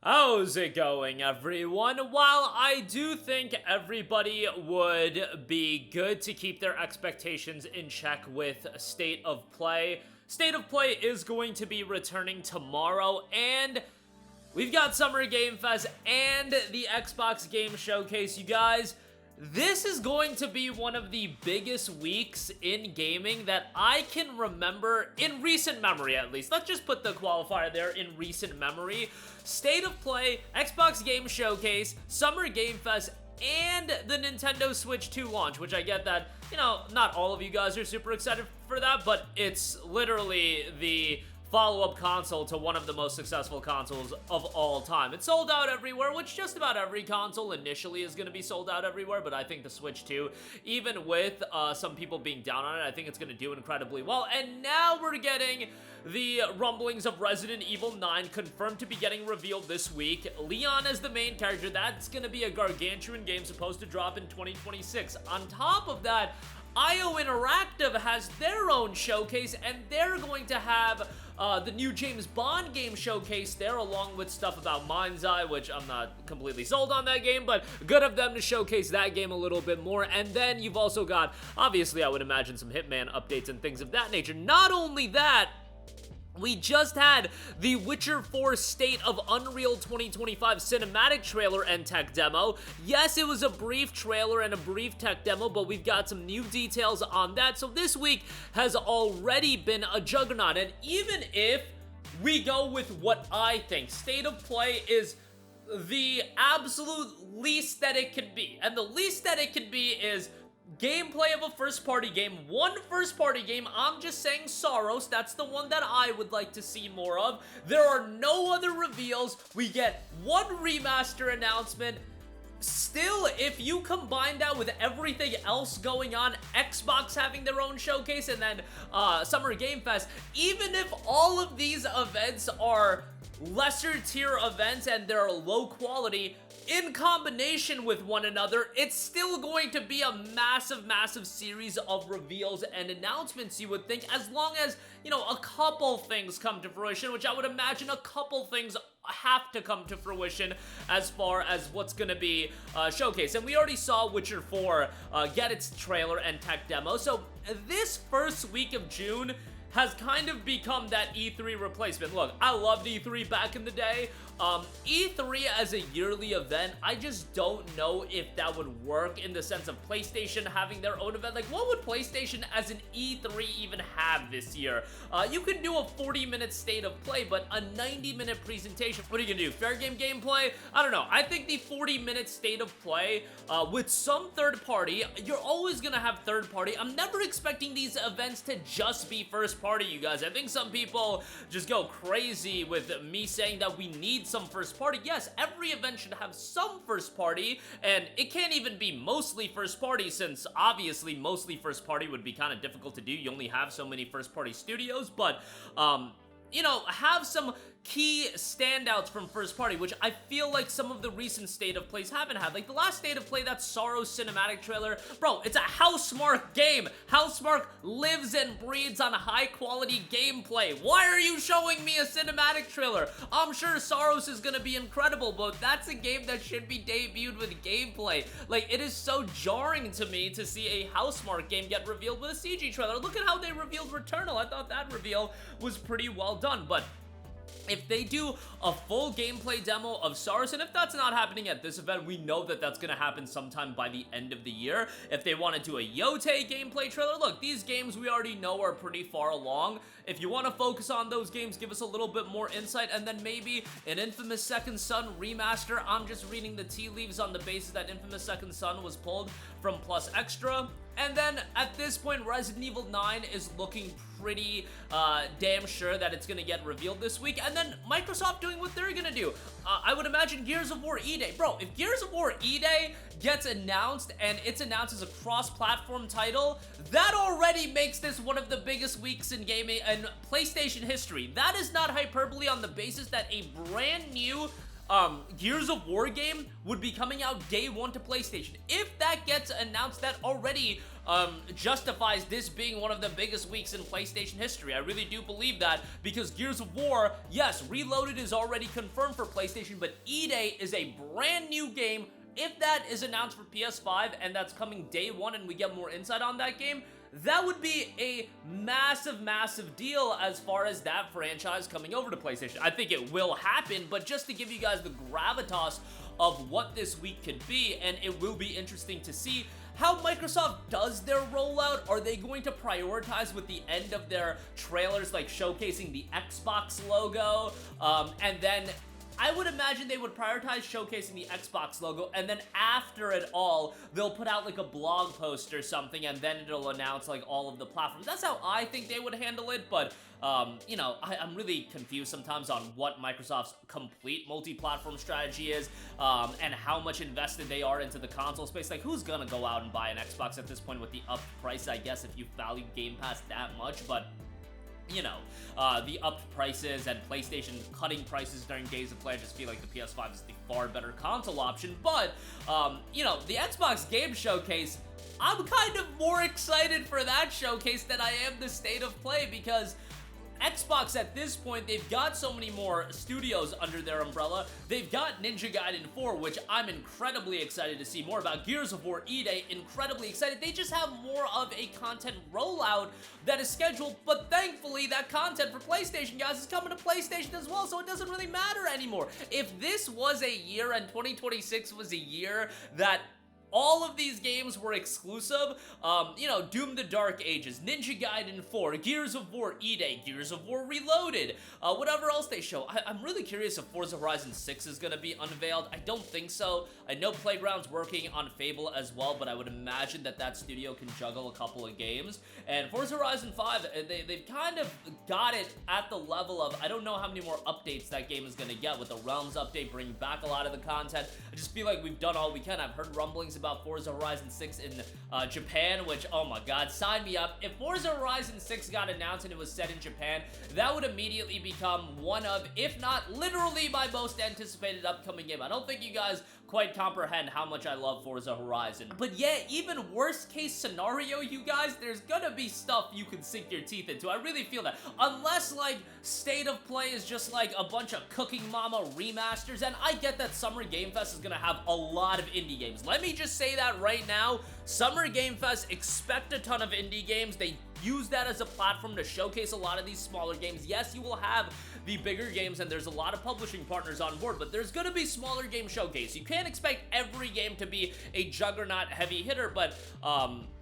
How's it going, everyone? While I do think everybody would be good to keep their expectations in check with State of Play, State of Play is going to be returning tomorrow, and we've got Summer Game Fest and the Xbox Game Showcase, you guys. This is going to be one of the biggest weeks in gaming that I can remember, in recent memory at least. Let's just put the qualifier there, in recent memory. State of Play, Xbox Game Showcase, Summer Game Fest, and the Nintendo Switch 2 launch, which I get that, you know, not all of you guys are super excited for that, but it's literally the follow-up console to one of the most successful consoles of all time. It's sold out everywhere, which just about every console initially is going to be sold out everywhere, but I think the Switch 2, even with some people being down on it, I think it's going to do incredibly well. And now we're getting the rumblings of Resident Evil 9 confirmed to be getting revealed this week. Leon as the main character, that's going to be a gargantuan game supposed to drop in 2026. On top of that, IO Interactive has their own showcase, and they're going to have the new James Bond game showcase there, along with stuff about Mind's Eye, which I'm not completely sold on that game, but good of them to showcase that game a little bit more. And then you've also got, obviously, I would imagine some Hitman updates and things of that nature. Not only that, we just had the Witcher 4 State of Unreal 2025 cinematic trailer and tech demo. Yes, it was a brief trailer and a brief tech demo, but we've got some new details on that. So this week has already been a juggernaut. And even if we go with what I think State of Play is the absolute least that it can be, and the least that it can be is gameplay of a first-party game, one first-party game. I'm just saying Soros, that's the one that I would like to see more of. There are no other reveals. We get one remaster announcement. Still, if you combine that with everything else going on, Xbox having their own showcase, and then Summer Game Fest, even if all of these events are lesser tier events and they're low quality, in combination with one another, it's still going to be a massive series of reveals and announcements, you would think, as long as, you know, a couple things come to fruition, which I would imagine a couple things have to come to fruition as far as what's gonna be showcased. And we already saw Witcher 4 get its trailer and tech demo, so this first week of June has kind of become that E3 replacement. Look, I loved E3 back in the day. E3 as a yearly event, I just don't know if that would work in the sense of PlayStation having their own event. Like, what would PlayStation as an E3 even have this year? You can do a 40-minute State of Play, but a 90-minute presentation, what are you gonna do? Fair game gameplay? I don't know. I think the 40-minute State of Play with some third party, you're always gonna have third party. I'm never expecting these events to just be first party, you guys. I think some people just go crazy with me saying that we need some first party. Yes, every event should have some first party, and it can't even be mostly first party, since obviously mostly first party would be kind of difficult to do. You only have so many first party studios, but you know, have some key standouts from first party, which I feel like some of the recent State of Plays haven't had. Like the last State of Play, that Sorrow cinematic trailer, bro, it's a Housemarque game. Housemarque lives and breathes on high quality gameplay. Why are you showing me a cinematic trailer? I'm sure Soros is gonna be incredible, but that's a game that should be debuted with gameplay. Like, it is so jarring to me to see a Housemarque game get revealed with a CG trailer. Look at how they revealed Returnal. I thought that reveal was pretty well done, but if they do a full gameplay demo of Soros, and if that's not happening at this event, we know that that's going to happen sometime by the end of the year. If they want to do a Yote gameplay trailer, look, these games we already know are pretty far along. If you want to focus on those games, give us a little bit more insight, and then maybe an Infamous Second Son remaster. I'm just reading the tea leaves on the basis that Infamous Second Son was pulled from Plus Extra. And then, at this point, Resident Evil 9 is looking pretty damn sure that it's gonna get revealed this week. And then, Microsoft doing what they're gonna do. I would imagine Gears of War E-Day. Bro, if Gears of War E-Day gets announced, and it's announced as a cross-platform title, that already makes this one of the biggest weeks in gaming and PlayStation history. That is not hyperbole on the basis that a brand new Gears of War game would be coming out day one to PlayStation. If that gets announced, that already justifies this being one of the biggest weeks in PlayStation history. I really do believe that, because Gears of War, yes, Reloaded is already confirmed for PlayStation, but E-Day is a brand new game. If that is announced for PS5 and that's coming day one and we get more insight on that game, that would be a massive, massive deal as far as that franchise coming over to PlayStation. I think it will happen, but just to give you guys the gravitas of what this week could be, and it will be interesting to see how Microsoft does their rollout. Are they going to prioritize with the end of their trailers, like showcasing the Xbox logo, and then I would imagine they would prioritize showcasing the Xbox logo, and then after it all, they'll put out like a blog post or something, and then it'll announce like all of the platforms. That's how I think they would handle it, but you know, I'm really confused sometimes on what Microsoft's complete multi-platform strategy is, and how much invested they are into the console space. Like, who's gonna go out and buy an Xbox at this point with the upped price, I guess, if you value Game Pass that much? But you know, the upped prices and PlayStation cutting prices during days of play, I just feel like the PS5 is the far better console option. But, you know, the Xbox Game Showcase, I'm kind of more excited for that showcase than I am the State of Play, because Xbox at this point, they've got so many more studios under their umbrella. They've got Ninja Gaiden 4, which I'm incredibly excited to see more about. Gears of War E-Day, incredibly excited. They just have more of a content rollout that is scheduled, but thankfully that content for PlayStation, guys, is coming to PlayStation as well, so it doesn't really matter anymore. If this was a year and 2026 was a year that all of these games were exclusive, you know, Doom the Dark Ages, Ninja Gaiden 4, Gears of War E-Day, Gears of War Reloaded, whatever else they show. I'm really curious if Forza Horizon 6 is gonna be unveiled. I don't think so. I know Playground's working on Fable as well, but I would imagine that that studio can juggle a couple of games. And Forza Horizon 5, they've kind of got it at the level of, I don't know how many more updates that game is gonna get, with the Realms update bringing back a lot of the content. I just feel like we've done all we can. I've heard rumblings about Forza Horizon 6 in Japan, which, oh my god, sign me up. If Forza Horizon 6 got announced and it was set in Japan, that would immediately become one of, if not literally my most anticipated upcoming game. I don't think you guys quite comprehend how much I love Forza Horizon. But yeah, even worst case scenario, you guys, there's gonna be stuff you can sink your teeth into. I really feel that. Unless, like, State of Play is just like a bunch of Cooking Mama remasters, and I get that Summer Game Fest is gonna have a lot of indie games. Let me just say that right now. Summer Game Fest, expect a ton of indie games. They use that as a platform to showcase a lot of these smaller games. Yes, you will have the bigger games, and there's a lot of publishing partners on board, but there's gonna be smaller game showcase. You can't expect every game to be a juggernaut heavy hitter, but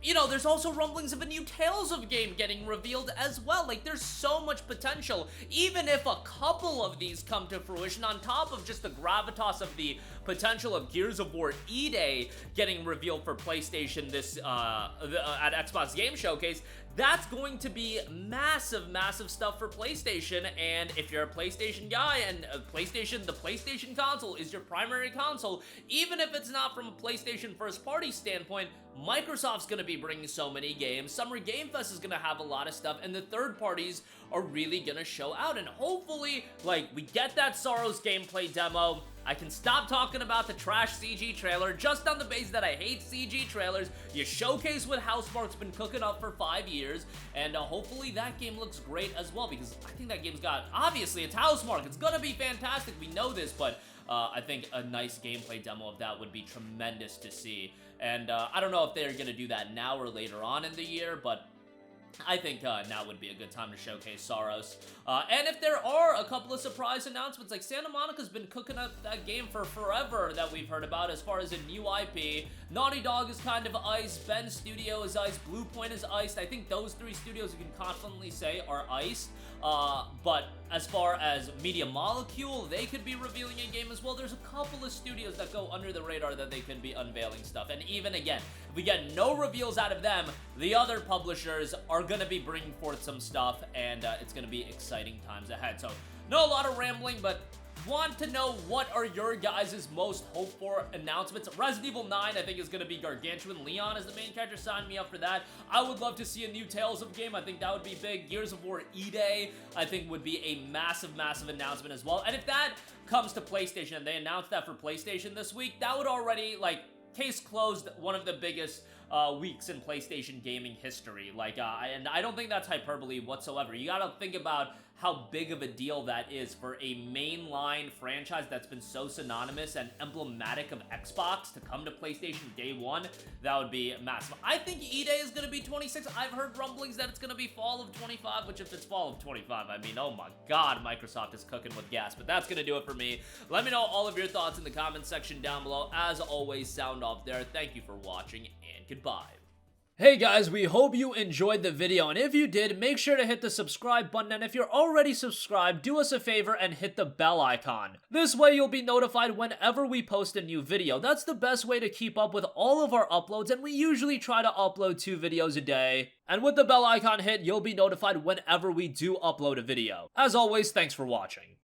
you know, there's also rumblings of a new Tales of game getting revealed as well. Like, there's so much potential. Even if a couple of these come to fruition, on top of just the gravitas of the potential of Gears of War E-Day getting revealed for PlayStation this at Xbox Game Showcase, that's going to be massive, massive stuff for PlayStation. And if you're a PlayStation guy and the PlayStation console is your primary console, even if it's not from a PlayStation first party standpoint, Microsoft's gonna be bringing so many games. Summer Game Fest is gonna have a lot of stuff, and the third parties are really gonna show out. And hopefully, like, we get that Sorrows gameplay demo. I can stop talking about the trash CG trailer just on the basis that I hate CG trailers. You showcase what Housemarque's been cooking up for 5 years, and hopefully that game looks great as well, because I think that game's got, obviously, it's Housemarque. It's gonna be fantastic. We know this, but I think a nice gameplay demo of that would be tremendous to see. And I don't know if they're gonna do that now or later on in the year, but I think now would be a good time to showcase Sorrows. And if there are a couple of surprise announcements, like Santa Monica's been cooking up that game for forever that we've heard about as far as a new IP. Naughty Dog is kind of iced, Ben's studio is iced, Bluepoint is iced. I think those three studios you can confidently say are iced. But as far as Media Molecule, they could be revealing a game as well. There's a couple of studios that go under the radar that they could be unveiling stuff. And even again, if we get no reveals out of them, the other publishers are gonna be bringing forth some stuff, and it's gonna be exciting times ahead. So, not a lot of rambling, but want to know what are your guys' most hoped for announcements. Resident Evil 9 I think is going to be gargantuan. Leon is the main character, sign me up for that. I would love to see a new Tales of game. I think that would be big. Gears of War E-Day I think would be a massive announcement as well. And if that comes to PlayStation and they announce that for PlayStation this week, that would already, like, case closed, one of the biggest weeks in PlayStation gaming history. Like, and I don't think that's hyperbole whatsoever. You gotta think about how big of a deal that is for a mainline franchise that's been so synonymous and emblematic of Xbox to come to PlayStation day one. That would be massive. I think E-Day is gonna be 26. I've heard rumblings that it's gonna be fall of 25, which if it's fall of 25, I mean, oh my god, Microsoft is cooking with gas. But that's gonna do it for me. Let me know all of your thoughts in the comments section down below. As always, sound off there. Thank you for watching, and goodbye. Hey guys, we hope you enjoyed the video, and if you did, make sure to hit the subscribe button, and if you're already subscribed, do us a favor and hit the bell icon. This way you'll be notified whenever we post a new video. That's the best way to keep up with all of our uploads, and we usually try to upload 2 videos a day. And with the bell icon hit, you'll be notified whenever we do upload a video. As always, thanks for watching.